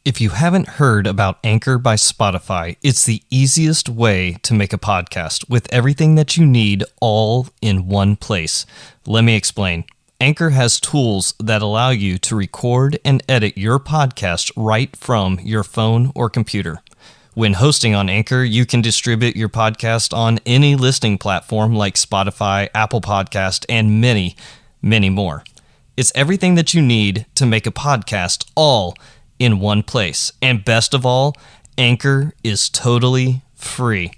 If you haven't heard about Anchor by Spotify, it's the easiest way to make a podcast with everything that you need all in one place. Let me explain. Anchor has tools that allow you to record and edit your podcast right from your phone or computer. When hosting on Anchor, you can distribute your podcast on any listening platform like Spotify, Apple Podcast, and many, many more. It's everything that you need to make a podcast all in one place. And best of all, Anchor is totally free.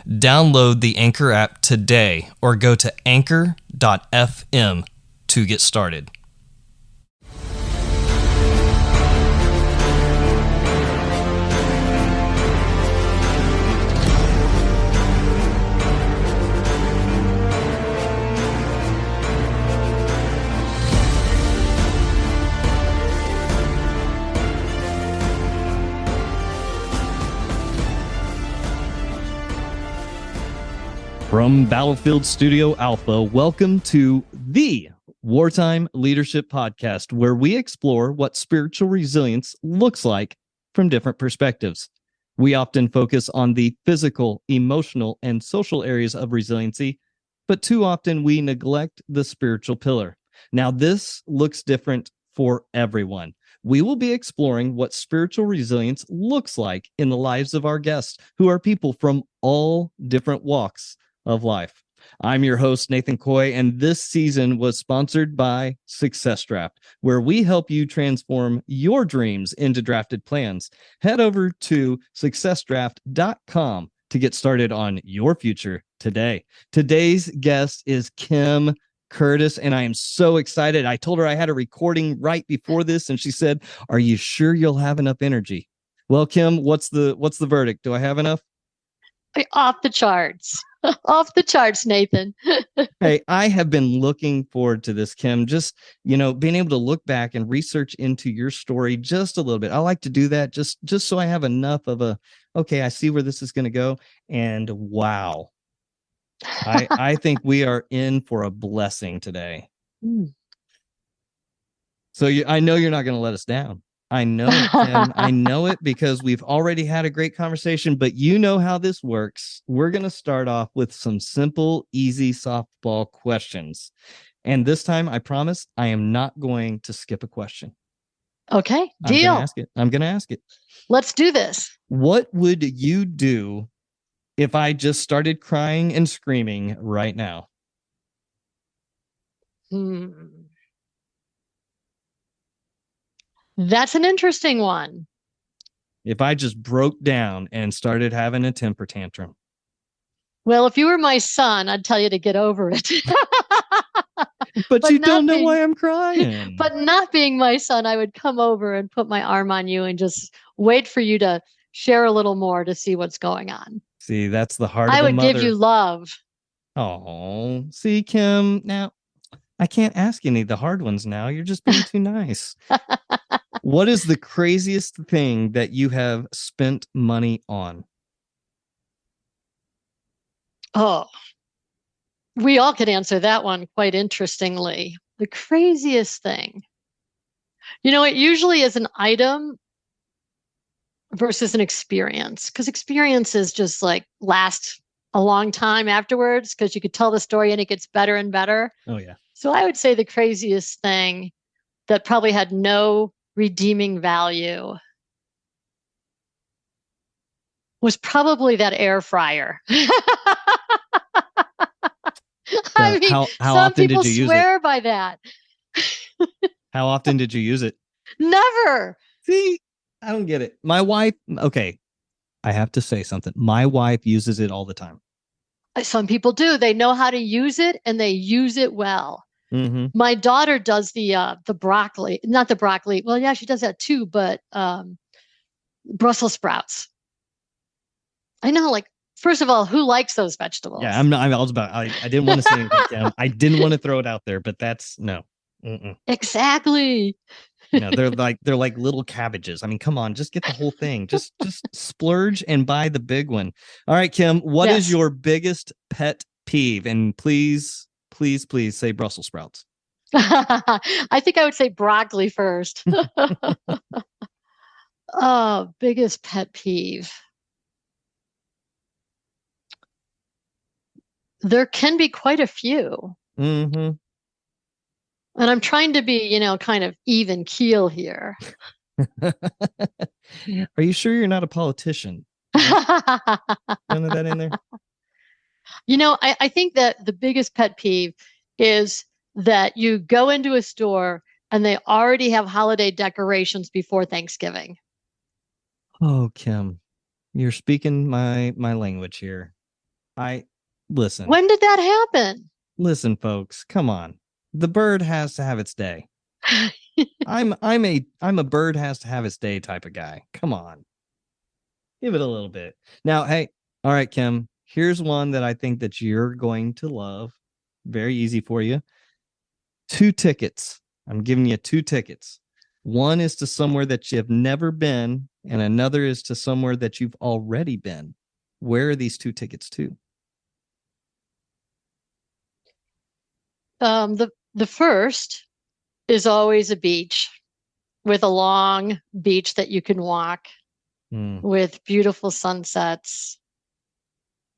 Download the Anchor app today or go to anchor.fm to get started. From Battlefield Studio Alpha, welcome to the Wartime Leadership Podcast, where we explore what spiritual resilience looks like from different perspectives. We often focus on the physical, emotional, and social areas of resiliency, but too often we neglect the spiritual pillar. Now, this looks different for everyone. We will be exploring what spiritual resilience looks like in the lives of our guests, who are people from all different walks of life. I'm your host, Nathan Coy, and this season was sponsored by Success Draft, where we help you transform your dreams into drafted plans. Head over to successdraft.com to get started on your future today. Today's guest is Kim Curtis, and I am so excited. I told her I had a recording right before this, and she said, "Are you sure you'll have enough energy?" Well, Kim, what's the verdict? Do I have enough? Off the charts. Off the charts, Nathan. Hey, I have been looking forward to this, Kim. Just, being able to look back and research into your story just a little bit. I like to do that just so I have enough of okay, I see where this is going to go. And wow, I think we are in for a blessing today. So I know you're not going to let us down. I know it, Kim. I know it because we've already had a great conversation, but you know how this works. We're going to start off with some simple, easy softball questions. And this time, I promise, I am not going to skip a question. Okay, deal. I'm going to ask it. Let's do this. What would you do if I just started crying and screaming right now? That's an interesting one. If I just broke down and started having a temper tantrum. Well, if you were my son, I'd tell you to get over it. But you don't know why I'm crying. But not being my son, I would come over and put my arm on you and just wait for you to share a little more to see what's going on. See, that's the heart of a mother. I would give you love. Oh, see, Kim, now I can't ask any of the hard ones now. You're just being too nice. What is the craziest thing that you have spent money on? Oh, we all could answer that one quite interestingly. The craziest thing. It usually is an item versus an experience, because experiences just last a long time afterwards, because you could tell the story and it gets better and better. Oh, yeah. So I would say the craziest thing that probably had no redeeming value was probably that air fryer. I mean, how some often people did you swear use it? by that. How often did you use it? Never. See, I don't get it. My wife, okay, I have to say something. My wife uses it all the time. Some people do. They know how to use it, and they use it well. Mm-hmm. My daughter does the broccoli, not the broccoli. Well, yeah, she does that too, but Brussels sprouts. I know, first of all, who likes those vegetables? Yeah, I didn't want to say anything, Kim. I didn't want to throw it out there, but that's no. Mm-mm. Exactly. They're like little cabbages. I mean, come on, just get the whole thing. Just splurge and buy the big one. All right, Kim, what is your biggest pet peeve? And please say Brussels sprouts. I think I would say broccoli first. Oh, biggest pet peeve. There can be quite a few. Mm-hmm. And I'm trying to be, kind of even keel here. Are you sure you're not a politician? None of that in there? I think that the biggest pet peeve is that you go into a store and they already have holiday decorations before Thanksgiving. Oh, Kim, you're speaking my language here. Listen. When did that happen? Listen, folks, come on. The bird has to have its day. I'm a bird has to have its day type of guy. Come on. Give it a little bit. Now, hey, all right, Kim, here's one that I think that you're going to love. Very easy for you. 2 tickets. I'm giving you 2 tickets. One is to somewhere that you have never been, and another is to somewhere that you've already been. Where are these 2 tickets to? The first is always a beach with a long beach that you can walk with beautiful sunsets.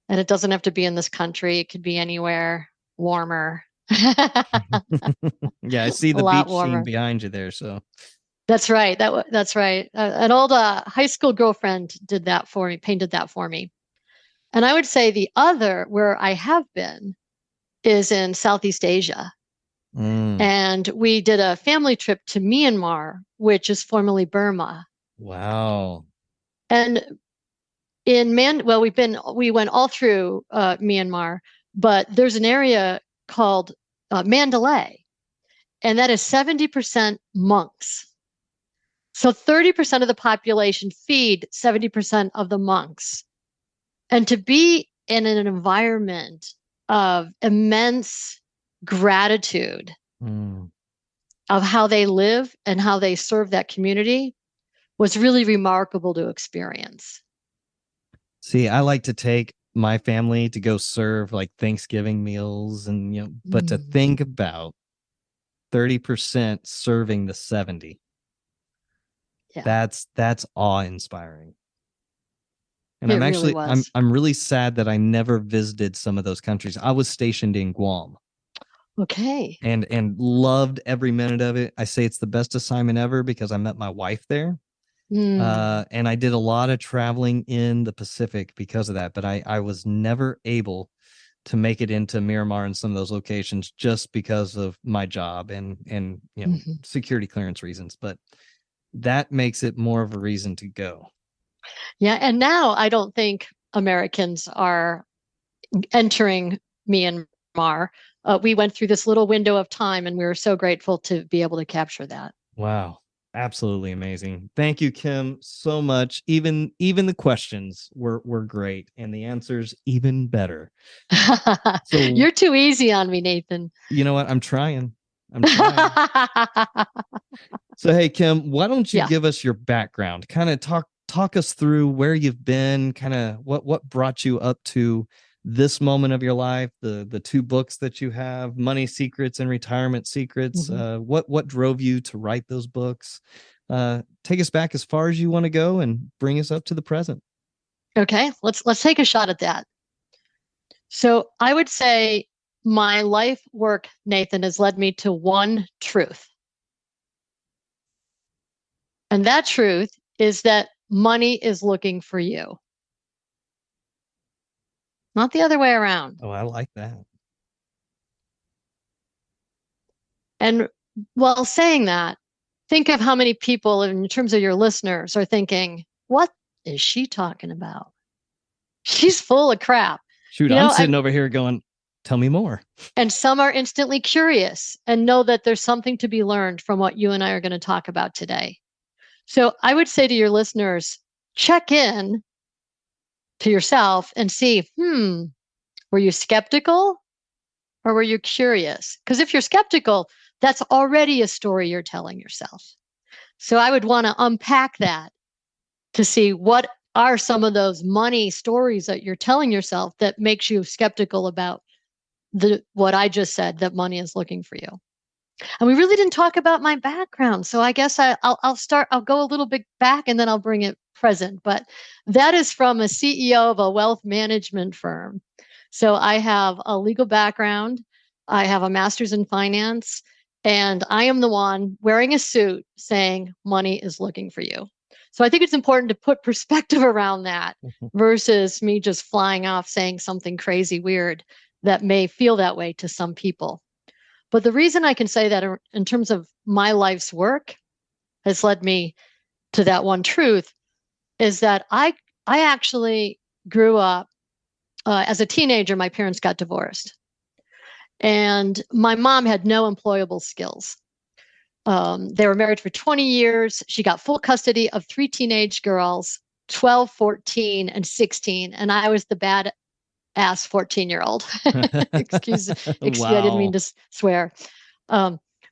And it doesn't have to be in this country. It could be anywhere warmer. Yeah, I see the beach scene behind you there. So that's right. That's right. An old high school girlfriend did that for me, painted that for me. And I would say the other where I have been is in Southeast Asia. And we did a family trip to Myanmar, which is formerly Burma. Wow. And we went all through Myanmar, but there's an area called Mandalay, and that is 70% monks. So 30% of the population feed 70% of the monks. And to be in an environment of immense gratitude of how they live and how they serve that community was really remarkable to experience. See, I like to take my family to go serve like Thanksgiving meals and, but to think about 30% serving the 70. Yeah. That's awe-inspiring. And I'm really sad that I never visited some of those countries. I was stationed in Guam. Okay. And loved every minute of it. I say it's the best assignment ever because I met my wife there. And I did a lot of traveling in the Pacific because of that, but I was never able to make it into Myanmar and some of those locations just because of my job and security clearance reasons. But that makes it more of a reason to go. Yeah, and now I don't think Americans are entering Myanmar. We went through this little window of time, and we were so grateful to be able to capture that. Wow. Absolutely amazing. Thank you, Kim, so much. Even the questions were great and the answers even better. So, you're too easy on me, Nathan. You know what? I'm trying. So, hey, Kim, why don't you give us your background? Kind of talk us through where you've been, kind of what brought you up to this moment of your life, the 2 books that you have, Money Secrets and Retirement Secrets. What drove you to write those books? Take us back as far as you want to go and bring us up to the present. Okay, let's take a shot at that. So I would say my life work, Nathan, has led me to one truth. And that truth is that money is looking for you. Not the other way around. Oh, I like that. And while saying that, think of how many people in terms of your listeners are thinking, what is she talking about? She's full of crap. Shoot, I'm sitting over here going, tell me more. And some are instantly curious and know that there's something to be learned from what you and I are going to talk about today. So I would say to your listeners, check in to yourself and see, were you skeptical or were you curious? Because if you're skeptical, that's already a story you're telling yourself. So I would want to unpack that to see what are some of those money stories that you're telling yourself that makes you skeptical about what I just said, that money is looking for you. And we really didn't talk about my background. So I guess I'll go a little bit back and then I'll bring it present. But that is from a CEO of a wealth management firm. So I have a legal background. I have a master's in finance, and I am the one wearing a suit saying money is looking for you. So I think it's important to put perspective around that versus me just flying off saying something crazy weird that may feel that way to some people. But the reason I can say that in terms of my life's work has led me to that one truth is that I actually grew up as a teenager. My parents got divorced, and my mom had no employable skills. They were married for 20 years. She got full custody of 3 teenage girls, 12, 14, and 16. And I was the bad ass 14-year-old. excuse Wow. I didn't mean to swear.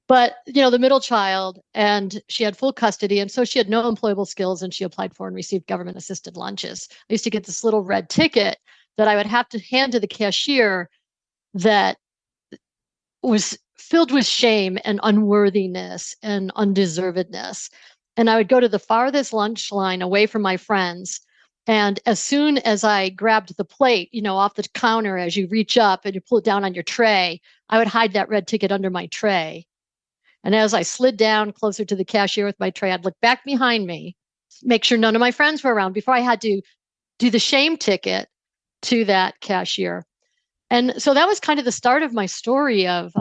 But the middle child, and she had full custody, and so she had no employable skills, and she applied for and received government assisted lunches. I used to get this little red ticket that I would have to hand to the cashier that was filled with shame and unworthiness and undeservedness. And I would go to the farthest lunch line away from my friends. And as soon as I grabbed the plate, off the counter, as you reach up and you pull it down on your tray, I would hide that red ticket under my tray. And as I slid down closer to the cashier with my tray, I'd look back behind me, make sure none of my friends were around before I had to do the shame ticket to that cashier. And so that was kind of the start of my story of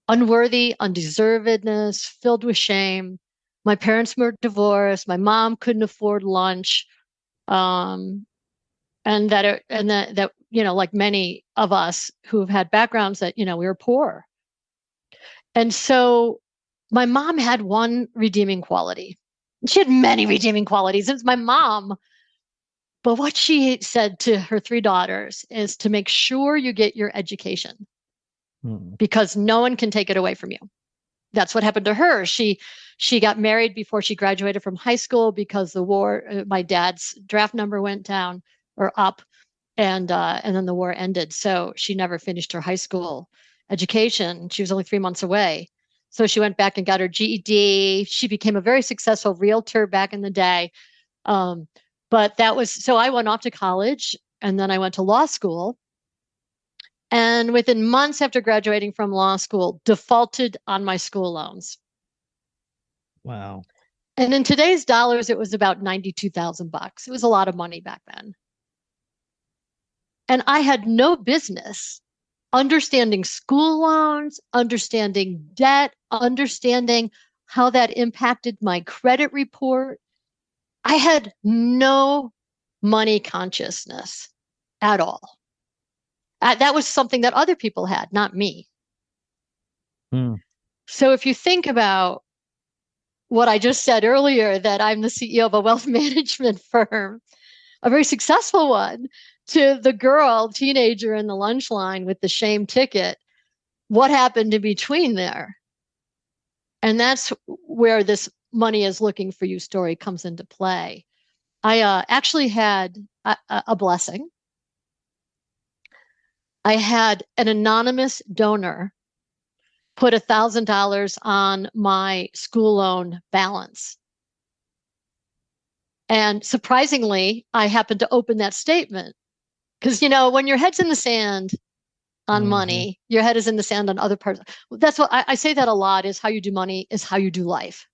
unworthy, undeservedness, filled with shame. My parents were divorced. My mom couldn't afford lunch, and that like many of us who have had backgrounds that we were poor. And so my mom had one redeeming quality. She had many redeeming qualities. It's my mom. But what she said to her 3 daughters is to make sure you get your education because no one can take it away from you. That's what happened to her. She got married before she graduated from high school because the war, my dad's draft number went down or up, and then the war ended. So she never finished her high school education. She was only 3 months away. So she went back and got her GED. She became a very successful realtor back in the day. But so I went off to college, and then I went to law school. And within months after graduating from law school, defaulted on my school loans. Wow. And in today's dollars, it was about $92,000. It was a lot of money back then. And I had no business understanding school loans, understanding debt, understanding how that impacted my credit report. I had no money consciousness at all. That was something that other people had, not me. So if you think about what I just said earlier, that I'm the CEO of a wealth management firm, a very successful one, to the girl, teenager in the lunch line with the shame ticket, what happened in between there? And that's where this money is looking for you story comes into play. I actually had a blessing. I had an anonymous donor put $1,000 on my school loan balance. And surprisingly, I happened to open that statement because, when your head's in the sand on money, your head is in the sand on other parts. That's what I say that a lot is how you do money is how you do life.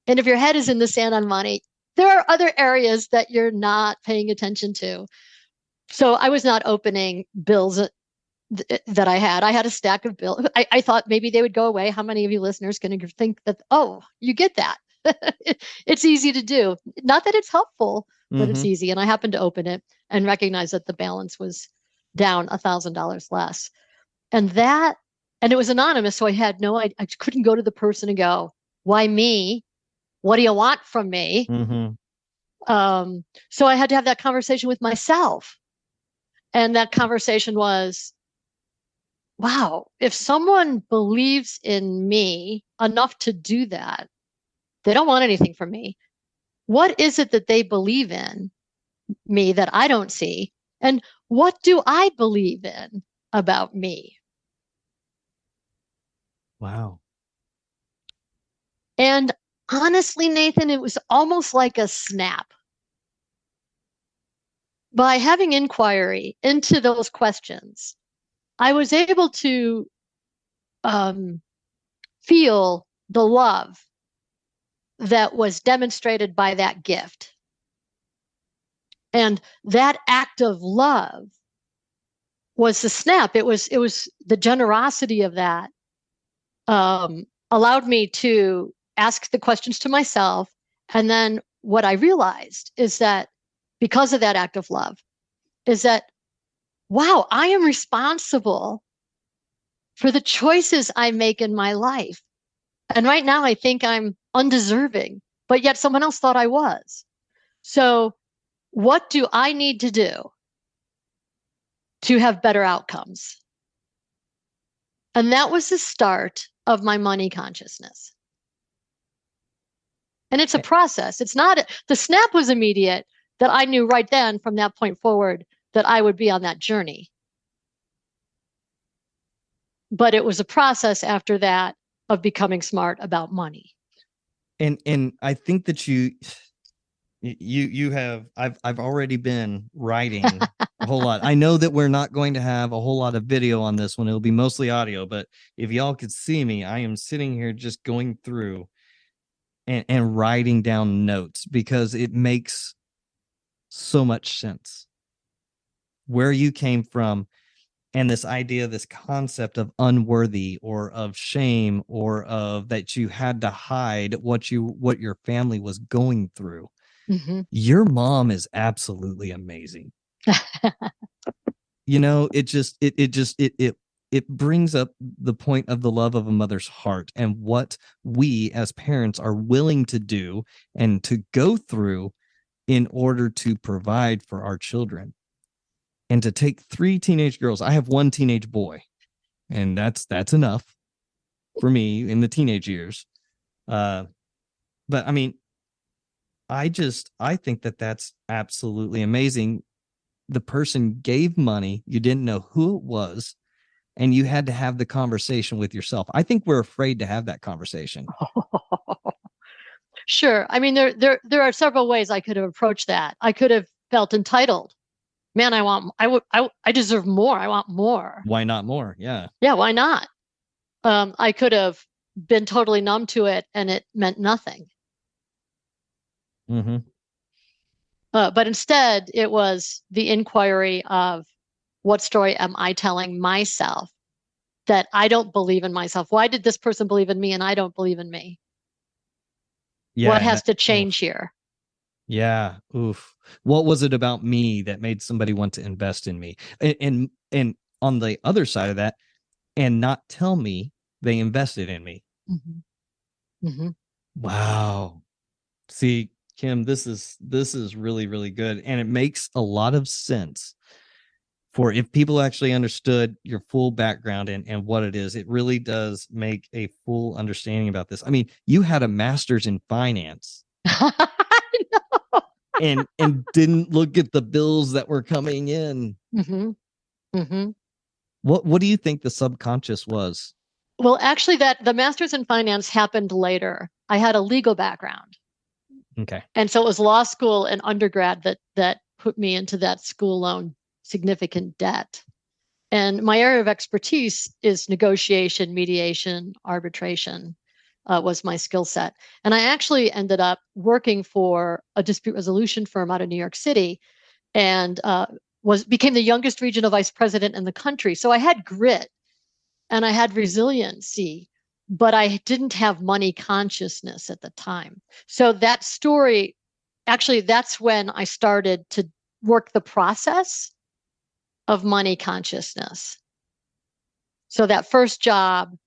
And if your head is in the sand on money, there are other areas that you're not paying attention to. So I was not opening bills that I had. I had a stack of bills. I thought maybe they would go away. How many of you listeners going to think that, oh, you get that? It's easy to do. Not that it's helpful, but it's easy. And I happened to open it and recognize that the balance was down $1,000 less. And it was anonymous. So I couldn't go to the person and go, why me? What do you want from me? So I had to have that conversation with myself. And that conversation was, wow, if someone believes in me enough to do that, they don't want anything from me. What is it that they believe in me that I don't see? And what do I believe in about me? Wow. And honestly, Nathan, it was almost like a snap. By having inquiry into those questions, I was able to feel the love that was demonstrated by that gift. And that act of love was the snap. It was the generosity of that allowed me to ask the questions to myself. And then what I realized is that because of that act of love, is that, wow, I am responsible for the choices I make in my life. And right now I think I'm undeserving, but yet someone else thought I was. So what do I need to do to have better outcomes? And that was the start of my money consciousness. And it's a process. It's not, the snap was immediate, that I knew right then from that point forward that I would be on that journey. But it was a process after that of becoming smart about money. And I think that you have, I've already been writing a whole lot. I know that we're not going to have a whole lot of video on this one. It'll be mostly audio, but if y'all could see me, I am sitting here just going through and writing down notes, because it makes so much sense where you came from, and this idea, this concept of unworthy or of shame, or of that you had to hide what your family was going through. Mm-hmm. Your mom is absolutely amazing. You know, it brings up the point of the love of a mother's heart, and what we as parents are willing to do and to go through in order to provide for our children. And to take 3 teenage girls, I have 1 teenage boy, and that's enough for me in the teenage years. But I mean, I think that that's absolutely amazing. The person gave money, you didn't know who it was, and you had to have the conversation with yourself. I think we're afraid to have that conversation. Sure. I mean, there are several ways I could have approached that. I could have felt entitled. Man, I deserve more. I want more. Why not more? Yeah. Yeah, why not? I could have been totally numb to it and it meant nothing. Mm-hmm. But instead, it was the inquiry of, what story am I telling myself that I don't believe in myself? Why did this person believe in me and I don't believe in me? Yeah, what has to change here? Yeah. Oof. What was it about me that made somebody want to invest in me? And on the other side of that, and not tell me they invested in me. Mm-hmm. Mm-hmm. Wow. See, Kim, this is really, really good. And it makes a lot of sense for if people actually understood your full background and what it is. It really does make a full understanding about this. I mean, you had a master's in finance. and didn't look at the bills that were coming in. Mm-hmm. Mm-hmm. What do you think the subconscious was? Well, actually, that the master's in finance happened later. I had a legal background. Okay. And so it was law school and undergrad that put me into that school loan significant debt. And my area of expertise is negotiation, mediation, arbitration. Was my skill set. And I actually ended up working for a dispute resolution firm out of New York City, and became the youngest regional vice president in the country. So I had grit and I had resiliency, but I didn't have money consciousness at the time. So that story, actually, that's when I started to work the process of money consciousness. So that first job,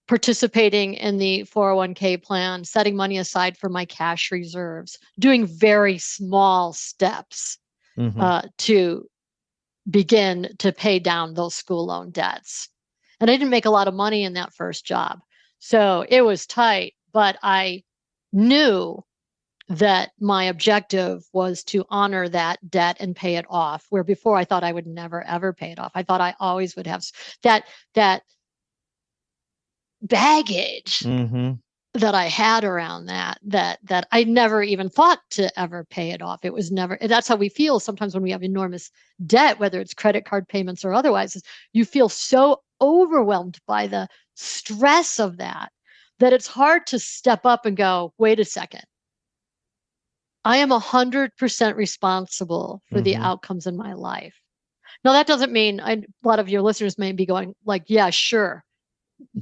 participating in the 401k plan, setting money aside for my cash reserves, doing very small steps to begin to pay down those school loan debts. And I didn't make a lot of money in that first job. So it was tight, but I knew that my objective was to honor that debt and pay it off, where before I thought I would never, ever pay it off. I thought I always would have that baggage that I had around that I never even thought to ever pay it off. It was never, that's how we feel sometimes when we have enormous debt, whether it's credit card payments or otherwise, is you feel so overwhelmed by the stress of that it's hard to step up and go, wait a second. I am 100% responsible for the outcomes in my life. Now, that doesn't mean a lot of your listeners may be going like, yeah, sure.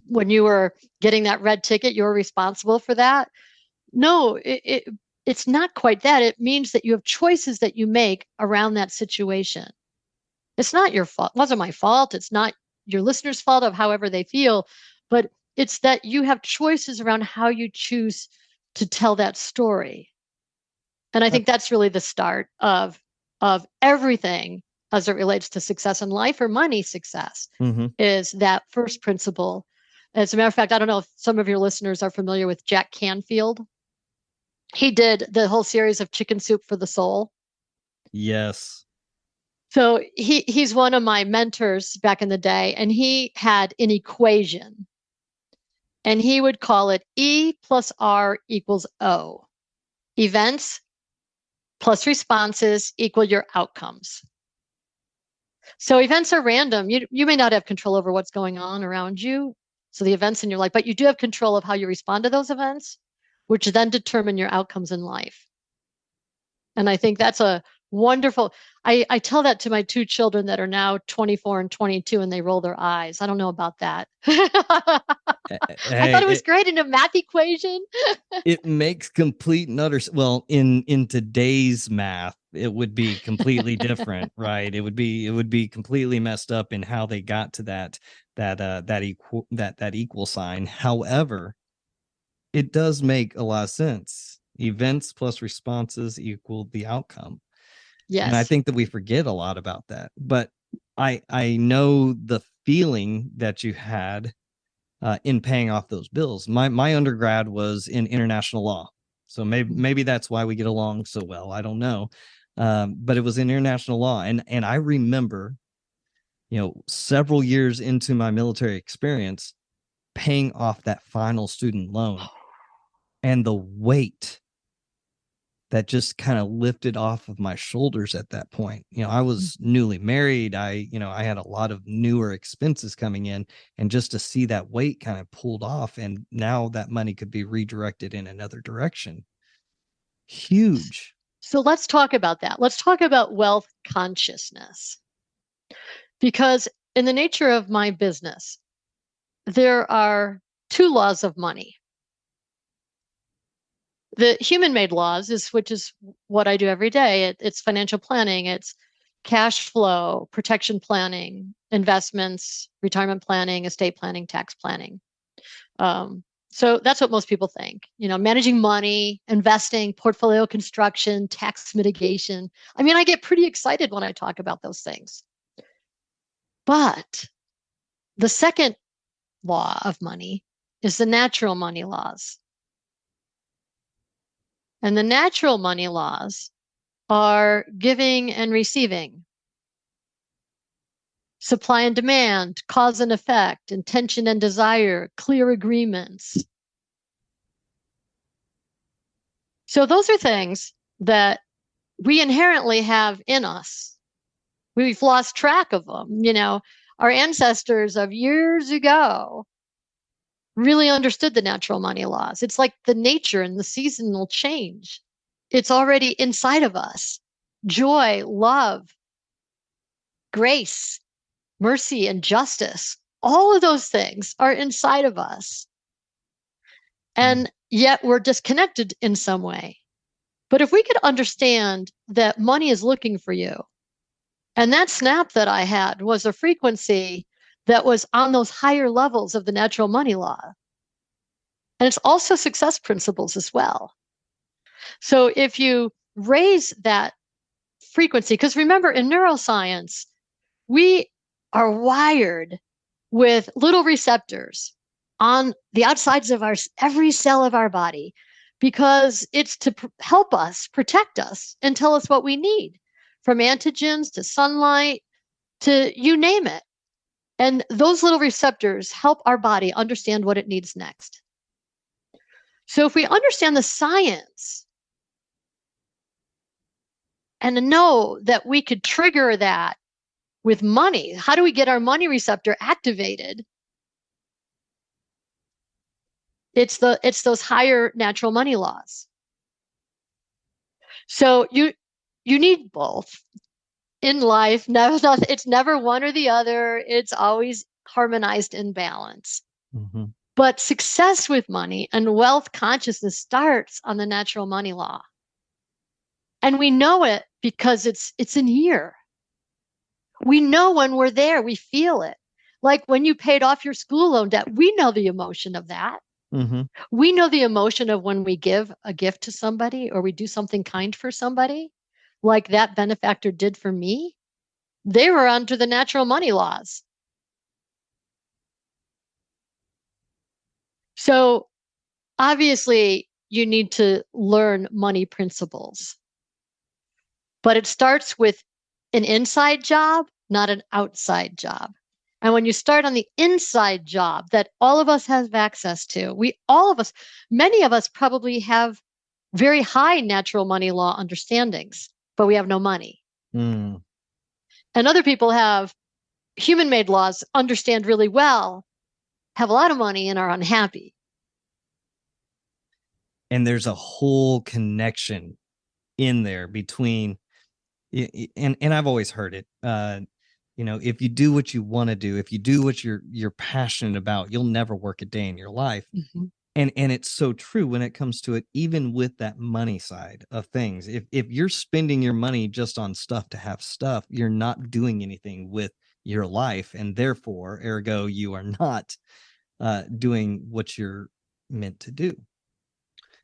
When you were getting that red ticket, you're responsible for that. No, it's not quite that. It means that you have choices that you make around that situation. It's not your fault. It wasn't my fault. It's not your listeners' fault of however they feel, but it's that you have choices around how you choose to tell that story. And I think that's really the start of everything as it relates to success in life or money success, is that first principle. As a matter of fact, I don't know if some of your listeners are familiar with Jack Canfield. He did the whole series of Chicken Soup for the Soul. Yes. So he's one of my mentors back in the day, and he had an equation, and he would call it E plus R equals O. Events plus responses equal your outcomes. So events are random. You may not have control over what's going on around you, so the events in your life, but you do have control of how you respond to those events, which then determine your outcomes in life. And I think that's a wonderful, I tell that to my two children that are now 24 and 22, and they roll their eyes. I don't know about that. I thought it was great in a math equation. It makes complete and utter, well, in today's math, it would be completely different, right? It would be completely messed up in how they got to that equal sign. However, it does make a lot of sense. Events plus responses equal the outcome. Yes. And I think that we forget a lot about that. But I know the feeling that you had in paying off those bills. My undergrad was in international law. So maybe that's why we get along so well. I don't know. But it was in international law. And I remember, several years into my military experience, paying off that final student loan and the weight that just kind of lifted off of my shoulders at that point. I was newly married. I had a lot of newer expenses coming in, and just to see that weight kind of pulled off, and now that money could be redirected in another direction. Huge. So let's talk about that. Let's talk about wealth consciousness. Because in the nature of my business, there are two laws of money. The human-made laws, which is what I do every day. It's financial planning, it's cash flow, protection planning, investments, retirement planning, estate planning, tax planning. So that's what most people think. Managing money, investing, portfolio construction, tax mitigation. I mean, I get pretty excited when I talk about those things. But the second law of money is the natural money laws. And the natural money laws are giving and receiving, supply and demand, cause and effect, intention and desire, clear agreements. So those are things that we inherently have in us. We've lost track of them. Our ancestors of years ago really understood the natural money laws. It's like the nature and the seasonal change. It's already inside of us. Joy, love, grace, mercy, and justice. All of those things are inside of us. And yet we're disconnected in some way. But if we could understand that money is looking for you, and that snap that I had was a frequency that was on those higher levels of the natural money law. And it's also success principles as well. So if you raise that frequency, because remember, in neuroscience, we are wired with little receptors on the outsides of every cell of our body, because it's to help us, protect us, and tell us what we need, from antigens to sunlight to you name it. And those little receptors help our body understand what it needs next. So if we understand the science and know that we could trigger that with money, how do we get our money receptor activated? It's those higher natural money laws. So you need both in life. It's never one or the other. It's always harmonized in balance. Mm-hmm. But success with money and wealth consciousness starts on the natural money law. And we know it because it's in here. We know when we're there, we feel it. Like when you paid off your school loan debt, we know the emotion of that. Mm-hmm. We know the emotion of when we give a gift to somebody or we do something kind for somebody, like that benefactor did for me. They were under the natural money laws. So obviously, you need to learn money principles. But it starts with an inside job, not an outside job. And when you start on the inside job that all of us have access to, many of us probably have very high natural money law understandings, but we have no money. Mm. And other people have human-made laws, understand really well, have a lot of money and are unhappy. And there's a whole connection in there between, and I've always heard it, if you do what you want to do, if you do what you're passionate about, you'll never work a day in your life. Mm-hmm. And it's so true when it comes to it, even with that money side of things. If you're spending your money just on stuff to have stuff, you're not doing anything with your life. And therefore, ergo, you are not doing what you're meant to do.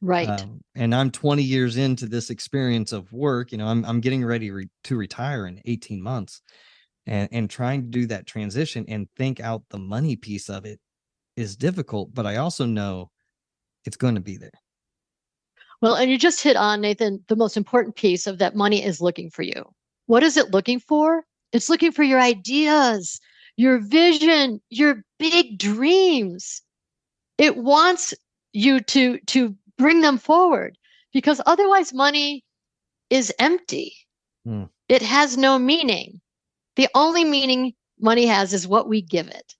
Right. And I'm 20 years into this experience of work. I'm getting ready to retire in 18 months, and trying to do that transition and think out the money piece of it is difficult, but I also know it's going to be there. Well, and you just hit on, Nathan, the most important piece of that money is looking for you. What is it looking for? It's looking for your ideas, your vision, your big dreams. It wants you to bring them forward, because otherwise money is empty. It has no meaning. The only meaning money has is what we give it.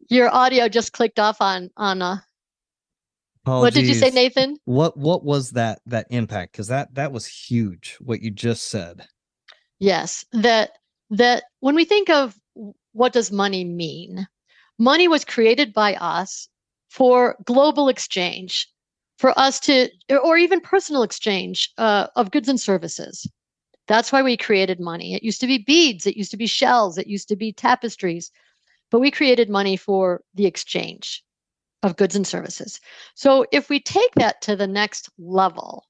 Your audio just clicked off on what did you say, Nathan? What was that impact? Because that was huge, what you just said. Yes, that when we think of what does money mean, money was created by us for global exchange, for us to, or even personal exchange of goods and services. That's why we created money. It used to be beads, it used to be shells, it used to be tapestries, but we created money for the exchange of goods and services. So if we take that to the next level,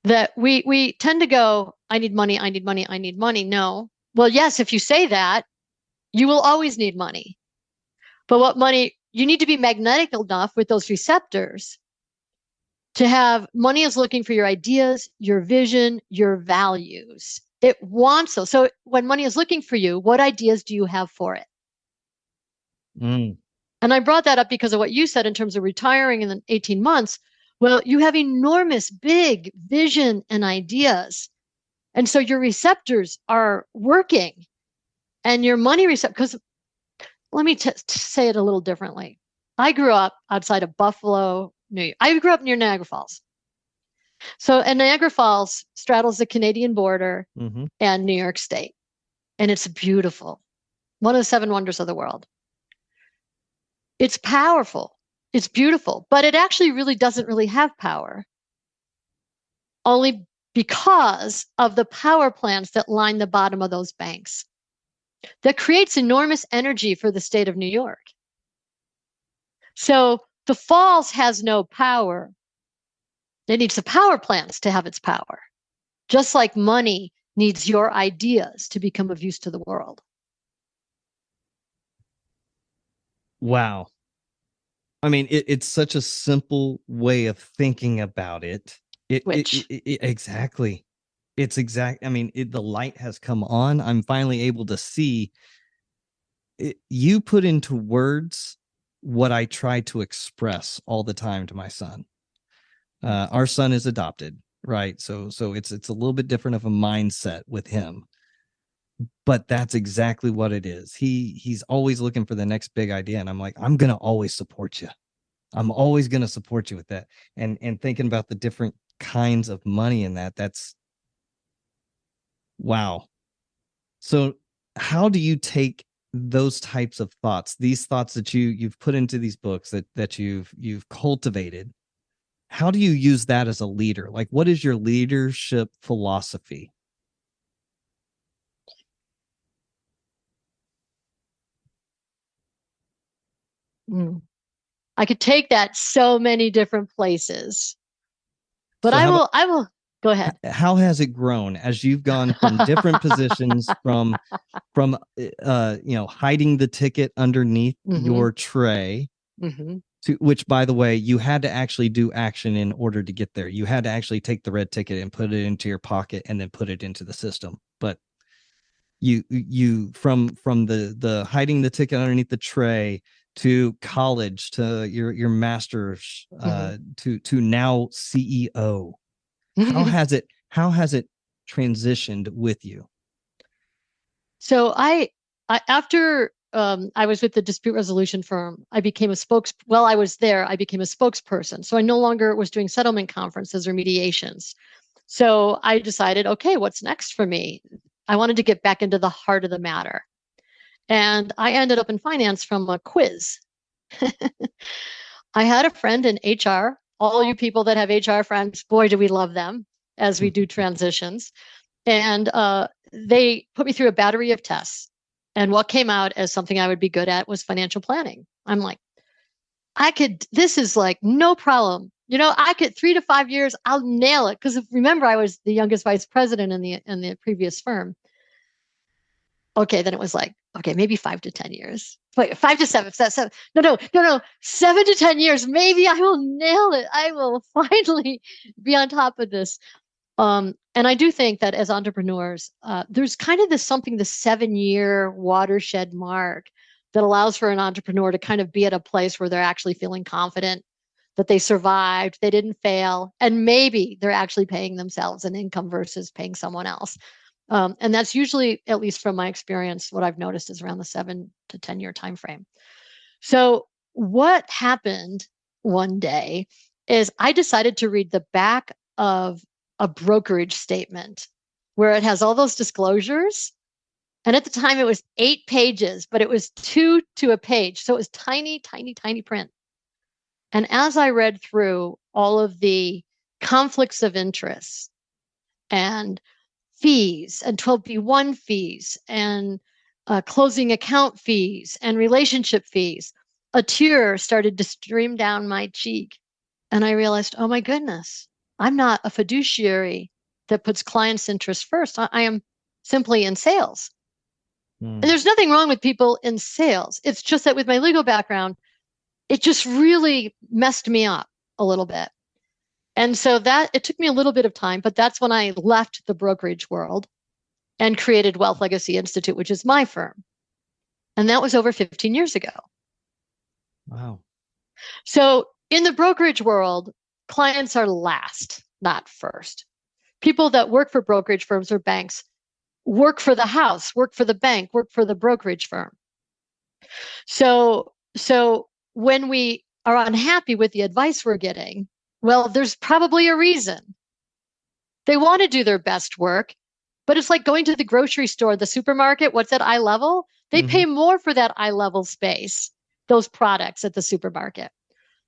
that we tend to go, I need money, I need money, I need money. No. Well, yes, if you say that, you will always need money. But what money, you need to be magnetic enough with those receptors to have money is looking for your ideas, your vision, your values. It wants those. So when money is looking for you, what ideas do you have for it? And I brought that up because of what you said in terms of retiring in the 18 months. Well, you have enormous, big vision and ideas. And so your receptors are working, and your money because let me say it a little differently. I grew up outside of Buffalo, New York. I grew up near Niagara Falls. And Niagara Falls straddles the Canadian border and New York State. And it's beautiful. One of the 7 wonders of the world. It's powerful. It's beautiful, but it actually really doesn't really have power. Only because of the power plants that line the bottom of those banks. That creates enormous energy for the state of New York. So the falls has no power. It needs the power plants to have its power. Just like money needs your ideas to become of use to the world. Wow. I mean, it's such a simple way of thinking about it. Exactly. It's exact. I mean, the light has come on. I'm finally able to see it. You put into words what I try to express all the time to my son. Our son is adopted, right? So it's a little bit different of a mindset with him, but that's exactly what it is. He's always looking for the next big idea, and I'm like, I'm gonna always support you. I'm always gonna support you with that. And thinking about the different kinds of money in that, that's wow. So how do you take those types of thoughts, these thoughts that you've put into these books that you've cultivated? How do you use that as a leader? Like, what is your leadership philosophy? I could take that so many different places, but So I will go ahead. How has it grown as you've gone from different positions, from hiding the ticket underneath your tray, to which, by the way, you had to actually do action in order to get there. You had to actually take the red ticket and put it into your pocket and then put it into the system. But you from the hiding the ticket underneath the tray to college, to your master's, to now CEO. How has it transitioned with you? So I after I was with the dispute resolution firm, I became a while I was there, I became a spokesperson. So I no longer was doing settlement conferences or mediations. So I decided, okay, what's next for me? I wanted to get back into the heart of the matter. And I ended up in finance from a quiz. I had a friend in HR. All you people that have HR friends, boy, do we love them as we do transitions. And they put me through a battery of tests. And what came out as something I would be good at was financial planning. I'm like, this is like no problem. I could 3 to 5 years, I'll nail it. Because remember, I was the youngest vice president in the previous firm. Okay, then it was like, okay, maybe 5 to 10 years. Wait, 5 to 7. No. 7 to 10 years. Maybe I will nail it. I will finally be on top of this. And I do think that as entrepreneurs, there's kind of the 7-year watershed mark that allows for an entrepreneur to kind of be at a place where they're actually feeling confident that they survived, they didn't fail, and maybe they're actually paying themselves an income versus paying someone else. And that's usually, at least from my experience, what I've noticed is around the 7 to 10 year time frame. So what happened one day is I decided to read the back of a brokerage statement where it has all those disclosures. And at the time it was 8 pages, but it was 2 to a page. So it was tiny, tiny, tiny print. And as I read through all of the conflicts of interest and fees and 12B1 fees and closing account fees and relationship fees, a tear started to stream down my cheek. And I realized, oh my goodness, I'm not a fiduciary that puts clients' interests first. I am simply in sales. And there's nothing wrong with people in sales. It's just that with my legal background, it just really messed me up a little bit. And so it took me a little bit of time, but that's when I left the brokerage world and created Wealth Legacy Institute, which is my firm. And that was over 15 years ago. Wow. So in the brokerage world, clients are last, not first. People that work for brokerage firms or banks work for the house, work for the bank, work for the brokerage firm. So when we are unhappy with the advice we're getting, well, there's probably a reason. They want to do their best work, but it's like going to the grocery store, the supermarket. What's at eye level? They pay more for that eye level space, those products at the supermarket.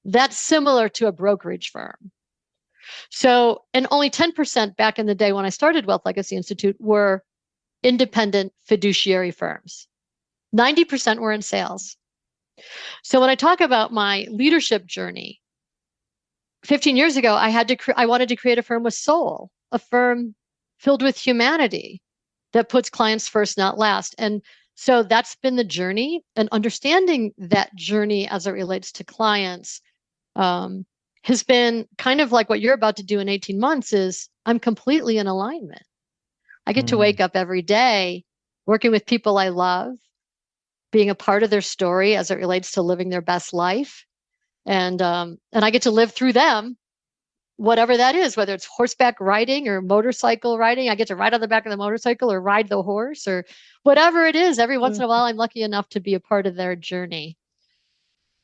That's similar to a brokerage firm. So, and only 10% back in the day when I started Wealth Legacy Institute were independent fiduciary firms. 90% were in sales. So when I talk about my leadership journey, 15 years ago, I wanted to create a firm with soul, a firm filled with humanity that puts clients first, not last. And so that's been the journey, and understanding that journey as it relates to clients has been kind of like what you're about to do in 18 months is I'm completely in alignment. I get to wake up every day working with people I love, being a part of their story as it relates to living their best life. And I get to live through them, whatever that is, whether it's horseback riding or motorcycle riding. I get to ride on the back of the motorcycle or ride the horse or whatever it is. Every once in a while, I'm lucky enough to be a part of their journey.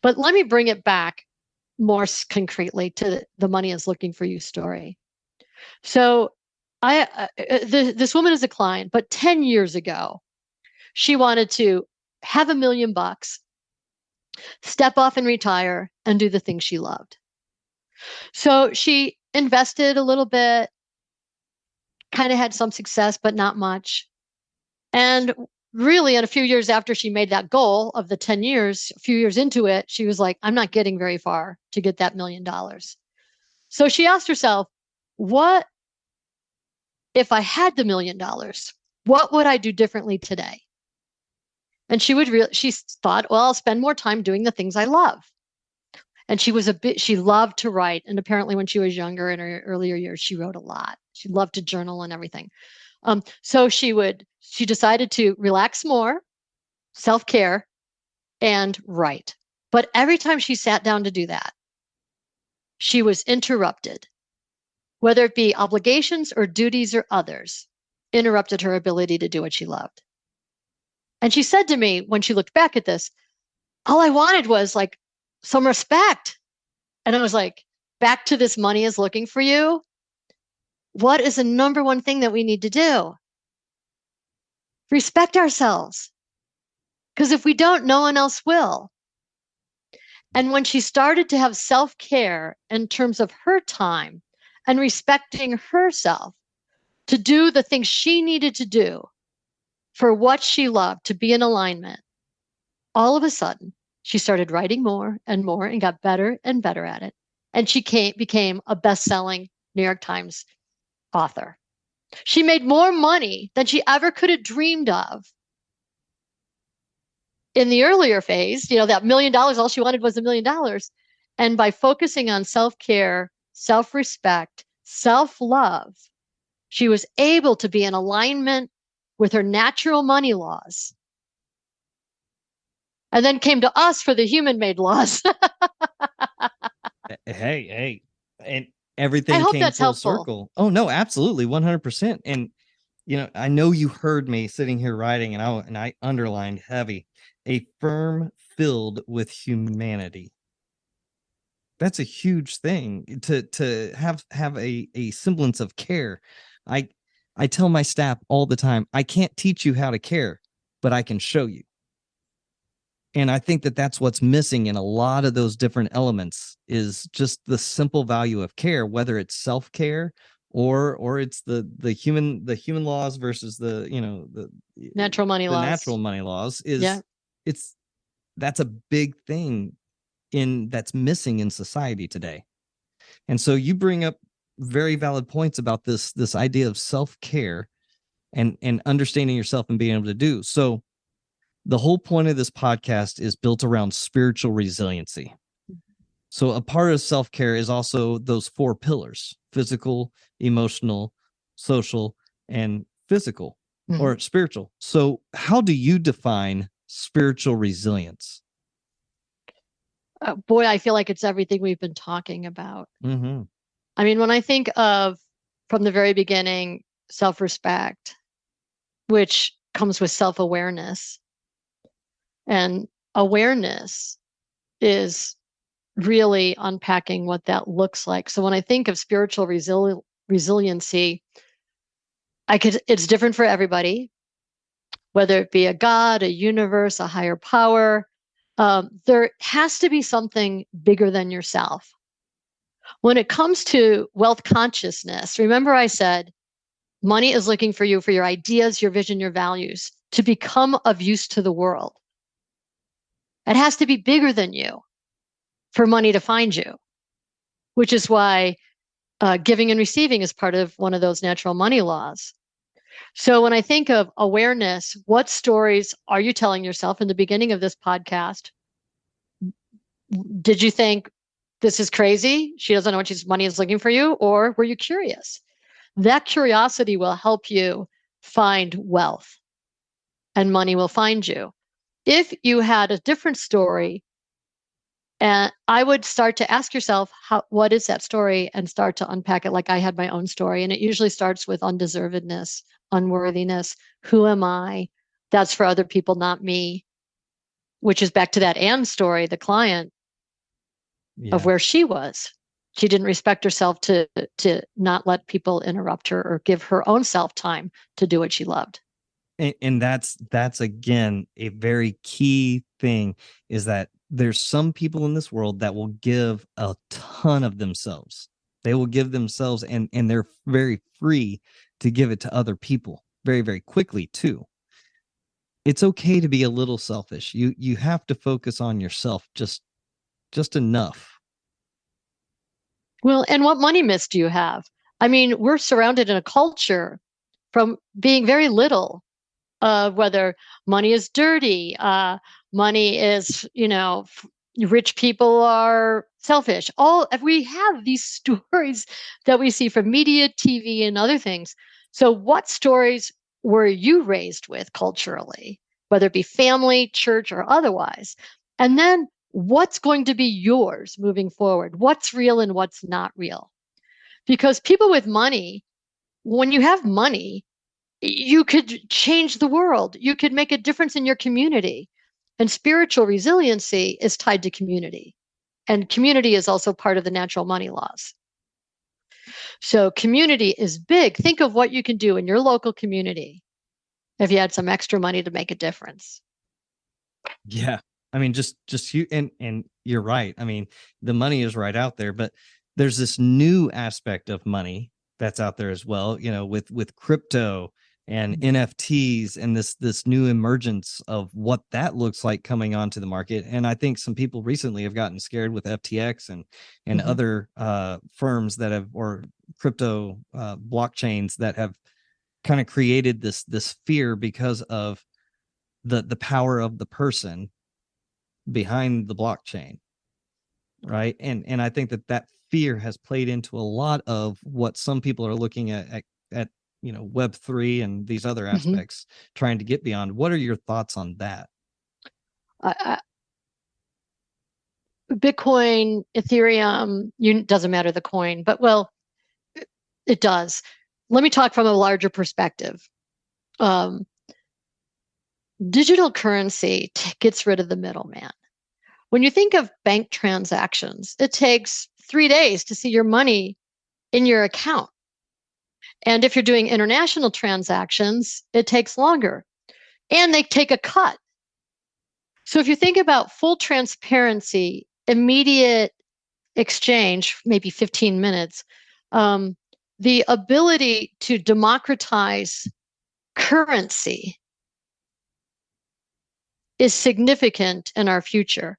But let me bring it back more concretely to the money is looking for you story. So this woman is a client, but 10 years ago, she wanted to have $1 million, step off and retire and do the things she loved. So she invested a little bit, kind of had some success, but not much. And really, in a few years after she made that goal of the 10 years, a few years into it, she was like, I'm not getting very far to get that $1 million. So she asked herself, what if I had the $1 million? What would I do differently today? And she thought, well, I'll spend more time doing the things I love. And she loved to write. And apparently when she was younger in her earlier years, she wrote a lot. She loved to journal and everything. So she decided to relax more, self-care, and write. But every time she sat down to do that, she was interrupted, whether it be obligations or duties or others, interrupted her ability to do what she loved. And she said to me when she looked back at this, all I wanted was like some respect. And I was like, back to this money is looking for you. What is the number one thing that we need to do? Respect ourselves. Because if we don't, no one else will. And when she started to have self-care in terms of her time and respecting herself to do the things she needed to do for what she loved, to be in alignment, all of a sudden, she started writing more and more and got better and better at it. And she became a best-selling New York Times author. She made more money than she ever could have dreamed of. In the earlier phase, that $1 million, all she wanted was $1 million. And by focusing on self-care, self-respect, self-love, she was able to be in alignment with her natural money laws. And then came to us for the human-made laws. Hey, and everything came full circle. Oh no, absolutely, 100%. And I know you heard me sitting here writing, and I underlined heavy, a firm filled with humanity. That's a huge thing to have a semblance of care. I tell my staff all the time, I can't teach you how to care, but I can show you. And I think that that's what's missing in a lot of those different elements is just the simple value of care, whether it's self-care or it's the human laws versus the natural money laws. Natural money laws that's a big thing that's missing in society today. And so you bring up very valid points about this idea of self-care and understanding yourself and being able to do. So the whole point of this podcast is built around spiritual resiliency. So a part of self-care is also those 4 pillars: physical, emotional, social, and physical or spiritual. So how do you define spiritual resilience? Boy, I feel like it's everything we've been talking about. Mm-hmm. I mean, when I think of, from the very beginning, self-respect, which comes with self-awareness, and awareness is really unpacking what that looks like. So when I think of spiritual resiliency, it's different for everybody, whether it be a God, a universe, a higher power. There has to be something bigger than yourself. When it comes to wealth consciousness, remember I said, money is looking for you for your ideas, your vision, your values, to become of use to the world. It has to be bigger than you for money to find you, which is why giving and receiving is part of one of those natural money laws. So when I think of awareness, what stories are you telling yourself? In the beginning of this podcast, did you think this is crazy. She doesn't know what money is looking for you. Or were you curious? That curiosity will help you find wealth, and money will find you. If you had a different story, and I would start to ask yourself, what is that story? And start to unpack it like I had my own story. And it usually starts with undeservedness, unworthiness. Who am I? That's for other people, not me. Which is back to that Anne story, the client, of where she was. She didn't respect herself to not let people interrupt her or give her own self time to do what she loved. And that's again a very key thing, is that there's some people in this world that will give a ton of themselves. They will give themselves, and they're very free to give it to other people very, very quickly too. It's okay to be a little selfish. You have to focus on yourself just enough. Well, and what money myths do you have? I mean, we're surrounded in a culture from being very little of whether money is dirty, money is, rich people are selfish. We have these stories that we see from media, TV, and other things. So what stories were you raised with culturally, whether it be family, church, or otherwise? And then what's going to be yours moving forward? What's real and what's not real? Because people with money, when you have money, you could change the world. You could make a difference in your community. And spiritual resiliency is tied to community. And community is also part of the natural money laws. So community is big. Think of what you can do in your local community if you had some extra money to make a difference. Yeah. I mean, just you, and you're right. I mean, the money is right out there, but there's this new aspect of money that's out there as well, with crypto and NFTs and this new emergence of what that looks like coming onto the market. And I think some people recently have gotten scared with FTX and other firms that have, or crypto blockchains that have kind of created this fear because of the power of the person behind the blockchain, right? And I think that fear has played into a lot of what some people are looking at Web3 and these other aspects, trying to get beyond. What are your thoughts on that? Bitcoin, Ethereum, doesn't matter the coin, but it does. Let me talk from a larger perspective. Digital currency gets rid of the middleman. When you think of bank transactions, it takes 3 days to see your money in your account. And if you're doing international transactions, it takes longer. And they take a cut. So if you think about full transparency, immediate exchange, maybe 15 minutes, the ability to democratize currency is significant in our future.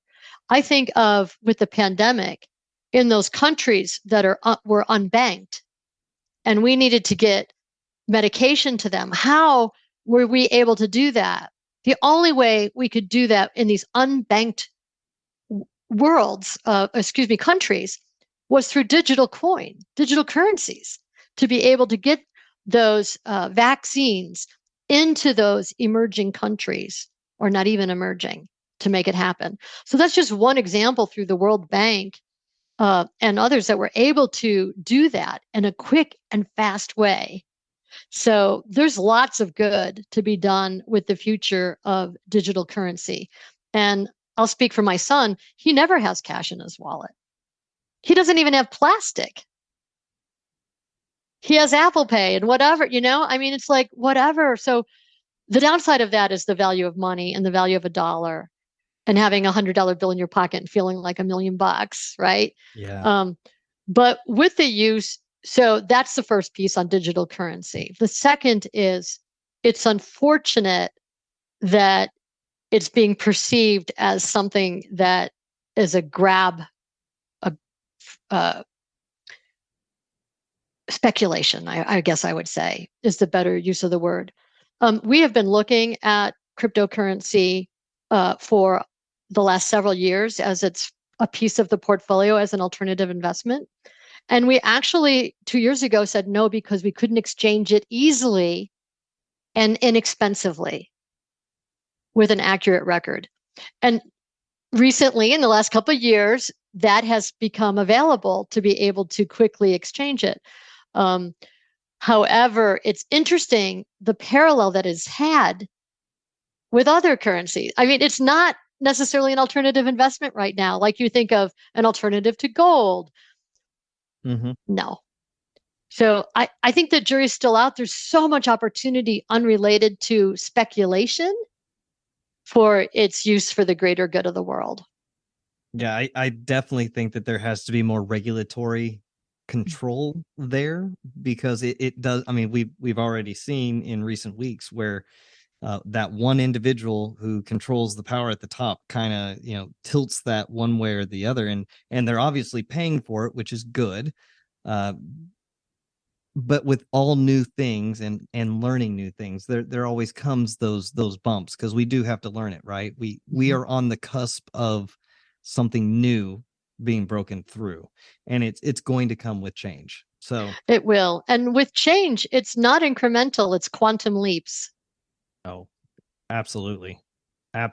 I think of, with the pandemic, in those countries that were unbanked, and we needed to get medication to them. How were we able to do that? The only way we could do that in these unbanked countries, was through digital currencies, to be able to get those vaccines into those emerging countries, or not even emerging, to make it happen. So that's just one example through the World Bank and others that were able to do that in a quick and fast way. So there's lots of good to be done with the future of digital currency. And I'll speak for my son. He never has cash in his wallet. He doesn't even have plastic. He has Apple Pay and whatever, I mean, it's like whatever. So the downside of that is the value of money and the value of a dollar, and having $100 bill in your pocket and feeling like $1 million, right? Yeah. But with the use, so that's the first piece on digital currency. The second is, it's unfortunate that it's being perceived as something that is a grab, speculation, I guess I would say, is the better use of the word. We have been looking at cryptocurrency for the last several years as it's a piece of the portfolio as an alternative investment. And we actually 2 years ago said no because we couldn't exchange it easily and inexpensively with an accurate record. And recently, in the last couple of years, that has become available to be able to quickly exchange it. However, it's interesting the parallel that is had with other currencies. I mean, it's not necessarily an alternative investment right now, like you think of an alternative to gold. Mm-hmm. No. So I think the jury's still out. There's so much opportunity unrelated to speculation for its use for the greater good of the world. Yeah, I definitely think that there has to be more regulatory control there, because it does. I mean, we've already seen in recent weeks where that one individual who controls the power at the top kind of, tilts that one way or the other, and they're obviously paying for it, which is good. But with all new things and learning new things, there always comes those bumps, because we do have to learn it, right? We are on the cusp of something new being broken through, and it's going to come with change. So it will. And with change, it's not incremental, it's quantum leaps. Oh, absolutely.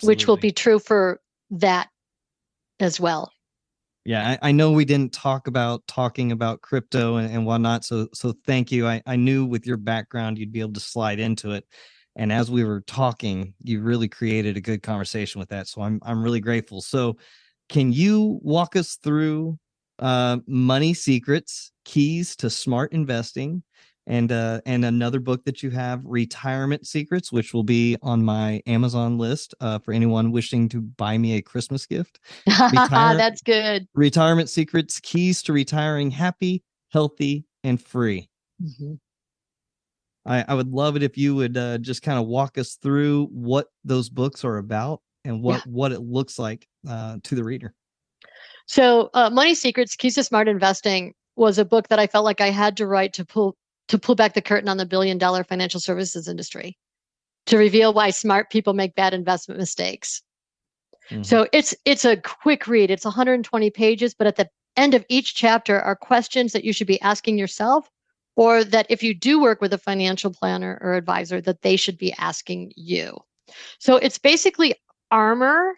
Which will be true for that as well. Yeah, I know we didn't talking about crypto and whatnot. So thank you. I knew with your background you'd be able to slide into it. And as we were talking, you really created a good conversation with that. So I'm really grateful. So can you walk us through Money Secrets, Keys to Smart Investing, and another book that you have, Retirement Secrets, which will be on my Amazon list for anyone wishing to buy me a Christmas gift. That's good. Retirement Secrets, Keys to Retiring Happy, Healthy, and Free. Mm-hmm. I would love it if you would just kind of walk us through what those books are about and what it looks like to the reader. So Money Secrets, Keys to Smart Investing was a book that I felt like I had to write to pull back the curtain on the billion-dollar financial services industry, to reveal why smart people make bad investment mistakes. Mm-hmm. So it's a quick read. It's 120 pages, but at the end of each chapter are questions that you should be asking yourself, or that if you do work with a financial planner or advisor, that they should be asking you. So it's basically armor,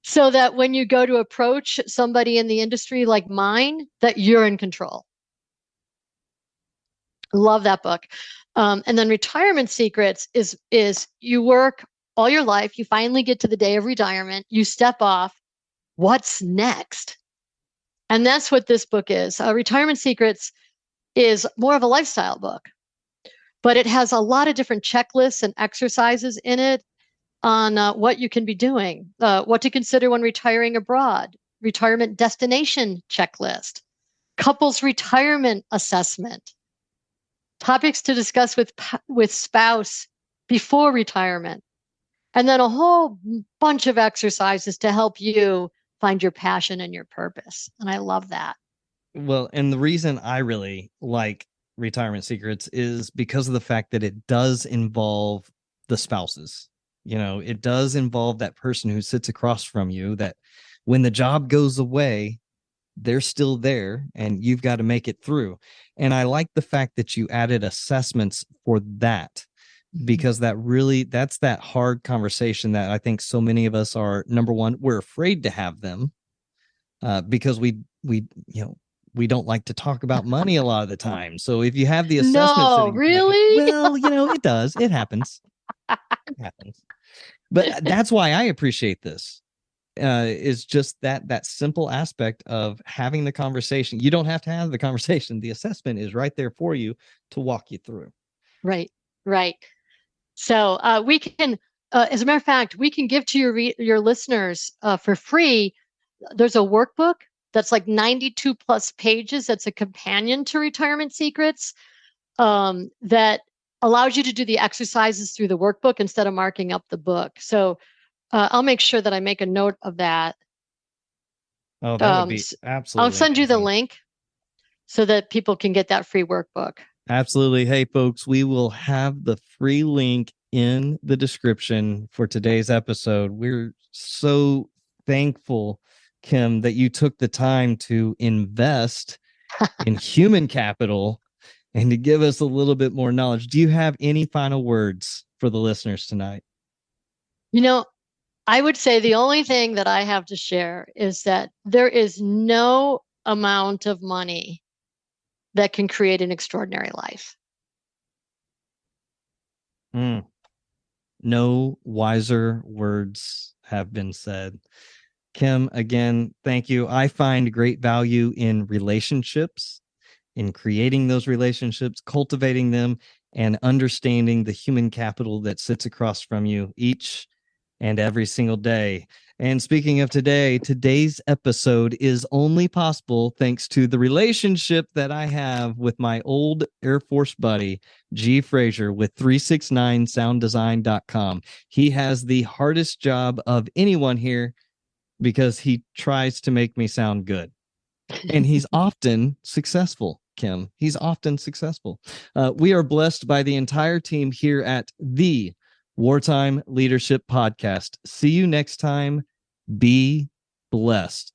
so that when you go to approach somebody in the industry like mine, that you're in control. Love that book. And then Retirement Secrets is you work all your life, you finally get to the day of retirement, you step off, what's next? And that's what this book is. Retirement Secrets is more of a lifestyle book, but it has a lot of different checklists and exercises in it on what you can be doing, what to consider when retiring abroad, retirement destination checklist, couples retirement assessment, topics to discuss with spouse before retirement, and then a whole bunch of exercises to help you find your passion and your purpose. And I love that. Well, and the reason I really like Retirement Secrets is because of the fact that it does involve the spouses. It does involve that person who sits across from you, that when the job goes away, they're still there and you've got to make it through. And I like the fact that you added assessments for that, because that's that hard conversation that I think so many of us are, number one, we're afraid to have them because we don't like to talk about money a lot of the time. So if you have the assessment, no, really? Well, it does. It happens. It happens. But that's why I appreciate this. Is just that simple aspect of having the conversation. You don't have to have the conversation. The assessment is right there for you to walk you through. Right. So we can, as a matter of fact, we can give to your listeners for free. There's a workbook that's like 92 plus pages. That's a companion to Retirement Secrets that allows you to do the exercises through the workbook instead of marking up the book. So I'll make sure that I make a note of that. Oh, that would be absolutely I'll send you the link so that people can get that free workbook. Absolutely. Hey, folks, we will have the free link in the description for today's episode. We're so thankful Kim, that you took the time to invest in human capital and to give us a little bit more knowledge. Do you have any final words for the listeners tonight? I would say the only thing that I have to share is that there is no amount of money that can create an extraordinary life. No wiser words have been said. Kim, again, thank you. I find great value in relationships, in creating those relationships, cultivating them, and understanding the human capital that sits across from you each and every single day. And speaking of today, today's episode is only possible thanks to the relationship that I have with my old Air Force buddy, G. Frazier, with 369sounddesign.com. He has the hardest job of anyone here because he tries to make me sound good. And he's often successful, Kim. He's often successful. We are blessed by the entire team here at the Wartime Leadership Podcast. See you next time. Be blessed.